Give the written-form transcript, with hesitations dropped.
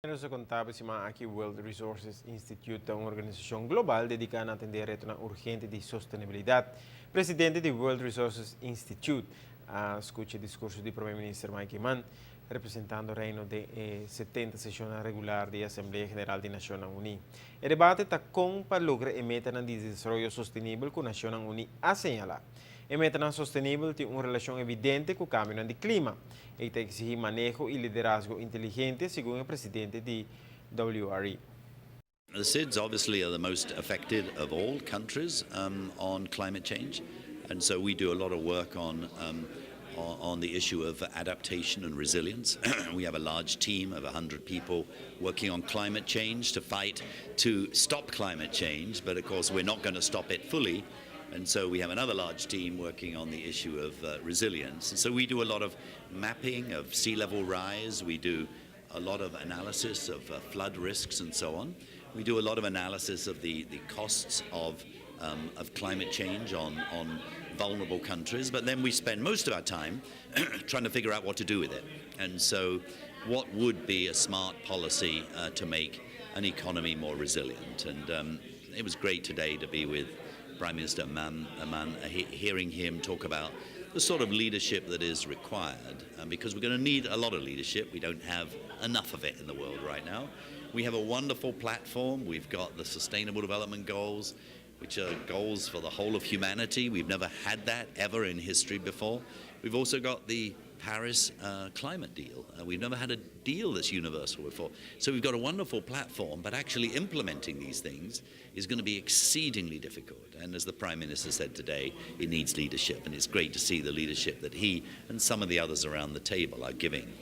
Sa kontabi si Maaki World Resources Institute, una organización global dedicada a atender retos urgentes de sostenibilidad. Presidente del World Resources Institute, escucha el discurso del primer ministro Mike Mann, representando el reino de 70 sesión regular de Asamblea General de Naciones Unidas. El debate está con para lograr meta de desarrollo sostenible que Naciones Unidas ha señalado. A meta sostenible tiene una relación evidente con el cambio de clima y te exige manejo y liderazgo inteligente, según el presidente de WRE. The SIDS obviously are the most affected of all countries on climate change, and so we do a lot of work on the issue of adaptation and resilience. We have a large team of 100 people working on climate change to fight to stop climate change, but of course we're not going to stop it fully. And so we have another large team working on the issue of resilience. And so we do a lot of mapping of sea level rise. We do a lot of analysis of flood risks and so on. We do a lot of analysis of the costs of climate change on vulnerable countries. But then we spend most of our time trying to figure out what to do with it. And so what would be a smart policy to make an economy more resilient? And it was great today to be with Prime Minister Mann, hearing him talk about the sort of leadership that is required, because we're going to need a lot of leadership. We don't have enough of it in the world right now. We have a wonderful platform. We've got the Sustainable Development Goals, which are goals for the whole of humanity. We've never had that ever in history before. We've also got the Paris climate deal. We've never had a deal that's universal before. So we've got a wonderful platform, but actually implementing these things is going to be exceedingly difficult. And as the Prime Minister said today, it needs leadership, and it's great to see the leadership that he and some of the others around the table are giving.